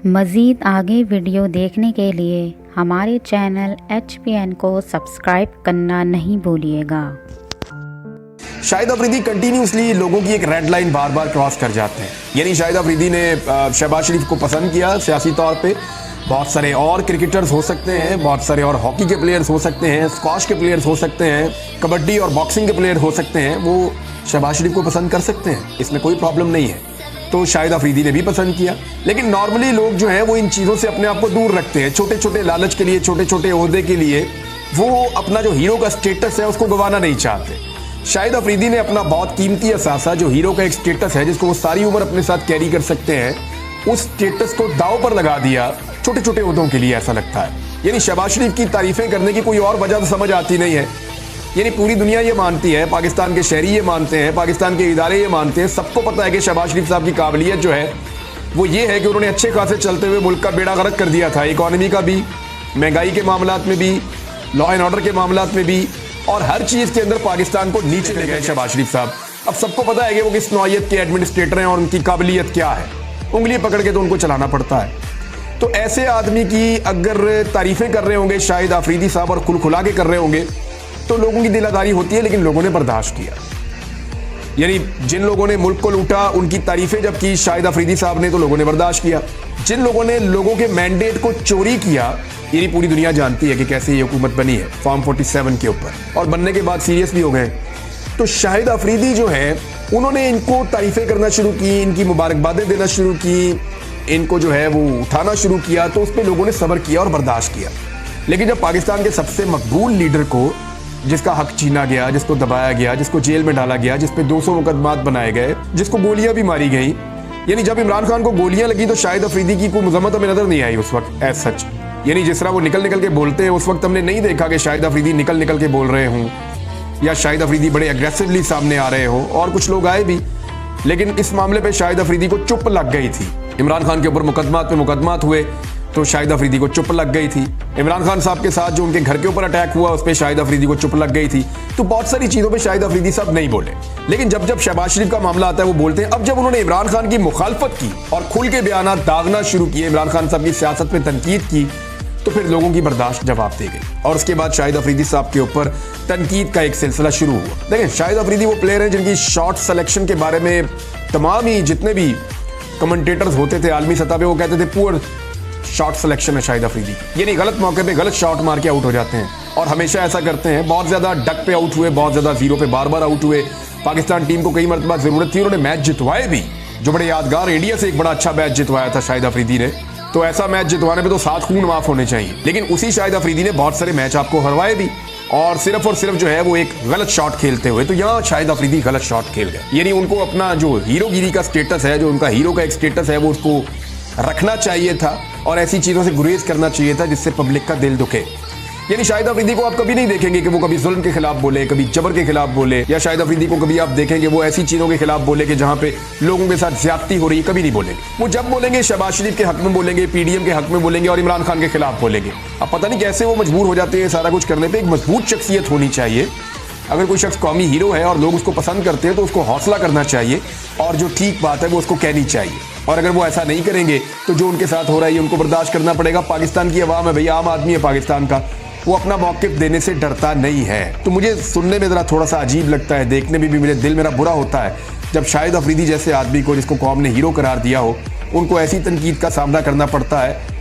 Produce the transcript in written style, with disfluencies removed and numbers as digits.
मज़ीद आगे वीडियो देखने के लिए हमारे चैनल HPN को सब्सक्राइब करना नहीं भूलिएगा। शाहिद अफरीदी कंटिन्यूसली लोगों की एक रेड लाइन बार बार क्रॉस कर जाते हैं। यानी शाहिद अफरीदी ने शहबाज शरीफ को पसंद किया सियासी तौर पे। बहुत सारे और क्रिकेटर्स हो सकते हैं, बहुत सारे और हॉकी के प्लेयर्स हो सकते हैं, स्क्वाश के प्लेयर्स हो सकते हैं, कबड्डी और बॉक्सिंग के प्लेयर हो सकते हैं, वो शहबाज शरीफ को पसंद कर सकते हैं, इसमें कोई प्रॉब्लम नहीं है। तो शाहिद अफरीदी ने भी पसंद किया। लेकिन नॉर्मली लोग जो हैं वो इन चीज़ों से अपने आप को दूर रखते हैं। छोटे छोटे लालच के लिए, छोटे छोटे ओहदे के लिए वो अपना जो हीरो का स्टेटस है उसको गंवाना नहीं चाहते। शाहिद अफरीदी ने अपना बहुत कीमती असासा, जो हीरो का एक स्टेटस है जिसको वो सारी उम्र अपने साथ कैरी कर सकते हैं, उस स्टेटस को दांव पर लगा दिया छोटे छोटे ओहदों के लिए, ऐसा लगता है। यानी शहबाज शरीफ की तारीफें करने की कोई और वजह तो समझ आती नहीं है। यानी पूरी दुनिया ये मानती है, पाकिस्तान के शहरी ये मानते हैं, पाकिस्तान के इदारे ये मानते हैं, सबको पता है कि शहबाज शरीफ साहब की काबिलियत जो है वो ये है कि उन्होंने अच्छे खासे चलते हुए मुल्क का बेड़ा गर्क कर दिया था। इकॉनमी का भी, महंगाई के मामलात में भी, लॉ एंड ऑर्डर के मामलात में भी, और हर चीज़ के अंदर पाकिस्तान को नीचे ले गए शहबाज शरीफ साहब। अब सबको पता है कि वो किस नौइयत के एडमिनिस्ट्रेटर हैं और उनकी काबिलियत क्या है। उंगली पकड़ के तो उनको चलाना पड़ता है। तो ऐसे आदमी की अगर तारीफें कर रहे होंगे शाहिद अफरीदी साहब और खुलखुला के कर रहे होंगे तो लोगों की दिलादारी होती है, लेकिन लोगों ने बर्दाश्त किया। यानी जिन लोगों ने मुल्क को लूटा उनकी तारीफें जब की शाहिद अफरीदी साहब ने, तो लोगों ने बर्दाश्त किया। जिन लोगों ने लोगों के मैंडेट को चोरी किया, यानी पूरी दुनिया जानती है कि कैसे ये हुकूमत बनी है फॉर्म 47 के ऊपर, और बनने के बाद सीरियस भी हो गए। तो शाहिद अफरीदी जो है उन्होंने इनको तारीफें करना शुरू की, इनकी मुबारकबादें देना शुरू की, इनको जो है वो उठाना शुरू किया। तो उस पर लोगों ने सब्र किया और बर्दाश्त किया। लेकिन जब पाकिस्तान के सबसे मकबूल लीडर को, जिसका हक छीना गया, जिसको दबाया गया, जिसको जेल में डाला गया, जिस पे 200 मुकदमात बनाए गए, जिसको गोलियां भी मारी गई, यानी जब इमरान खान को गोलियां लगी तो शाहिद अफरीदी की कोई मजम्मत हमें नजर नहीं आई उस वक्त एज सच। यानी जिस तरह वो निकल निकल के बोलते हैं, उस वक्त हमने नहीं देखा कि शाहिद अफरीदी निकल निकल के बोल रहे हों या शाहिद अफरीदी बड़े एग्रेसिवली सामने आ रहे हो, और कुछ लोग आए भी। लेकिन इस मामले पे शाहिद अफरीदी को चुप लग गई थी। इमरान खान के ऊपर मुकदमात पे मुकदमात हुए तो शाहिद अफरीदी को चुप लग गई थी। इमरान खान साहब के साथ जो उनके घर के ऊपर अटैक हुआ उस पर शाहिद अफरीदी को चुप लग गई थी। तो बहुत सारी चीज़ों पे शाहिद अफरीदी साहब नहीं बोले। लेकिन जब जब शहबाज शरीफ का मामला आता है वो बोलते हैं। अब जब उन्होंने इमरान खान की मुखालफत की और खुल के बयान दागना शुरू किए, इमरान खान साहब की सियासत में तनकीद की, तो फिर लोगों की बर्दाश्त जवाब दे गई। और उसके बाद शाहिद अफरीदी साहब के ऊपर तनकीद का एक सिलसिला शुरू हुआ। देखिए, शाहिद अफरीदी वो प्लेयर हैं जिनकी शॉट सिलेक्शन के बारे में तमाम ही जितने भी कमेंटेटर्स होते थे आलमी सतह पे, वो कहते थे पुअर शॉट सिलेक्शन है शाहिद अफरीदी। यानी गलत मौके पे गलत शॉट मार के आउट हो जाते हैं, और हमेशा ऐसा करते हैं। बहुत ज्यादा डक पे आउट हुए, बहुत ज्यादा जीरो पे बार बार आउट हुए। पाकिस्तान टीम को कई मरतबा जरूरत थी, उन्होंने मैच जितवाए भी, जो बड़े यादगार। इंडिया से एक बड़ा अच्छा मैच जितवाया था शाहिद अफरीदी ने। तो ऐसा मैच जितवाने पे तो 7 खून माफ होने चाहिए। लेकिन उसी शाहिद अफरीदी ने बहुत सारे मैच आपको हरवाए भी, और सिर्फ जो है वो एक गलत शॉट खेलते हुए। तो यहाँ शाहिद अफरीदी गलत शॉट खेल गए। यानी उनको अपना जो हीरोगिरी का स्टेटस है, जो उनका हीरो का एक स्टेटस है, वो उसको रखना चाहिए था, और ऐसी चीज़ों से गुरेज करना चाहिए था जिससे पब्लिक का दिल दुखे। यानी शाहिद अफरीदी को आप कभी नहीं देखेंगे कि वो कभी जुल्म के खिलाफ बोले, कभी जबर के खिलाफ बोले, या शाहिद अफरीदी को कभी आप देखेंगे वो ऐसी चीज़ों के खिलाफ बोले कि जहाँ पे लोगों के साथ ज्यादती हो रही है, कभी नहीं बोलेंगे। वो जब बोलेंगे शहबाज शरीफ के हक में बोलेंगे, PDM के हक में बोलेंगे, और इमरान खान के खिलाफ बोलेंगे। अब पता नहीं कैसे वो मजबूर हो जाते हैं सारा कुछ करने पर। एक मजबूत शख्सियत होनी चाहिए। अगर कोई शख्स कौमी हीरो है और लोग उसको पसंद करते हैं तो उसको हौसला करना चाहिए, और जो ठीक बात है वो उसको कहनी चाहिए। और अगर वो ऐसा नहीं करेंगे तो जो उनके साथ हो रहा है उनको बर्दाश्त करना पड़ेगा। पाकिस्तान की आवाम है भैया, आम आदमी है पाकिस्तान का, वो अपना मौक़िफ़ देने से डरता नहीं है। तो मुझे सुनने में ज़रा थोड़ा सा अजीब लगता है, देखने में भी मेरे दिल मेरा बुरा होता है जब शाहिद अफरीदी जैसे आदमी को, जिसको कौम ने हीरो करार दिया हो, उनको ऐसी तनकीद का सामना करना पड़ता है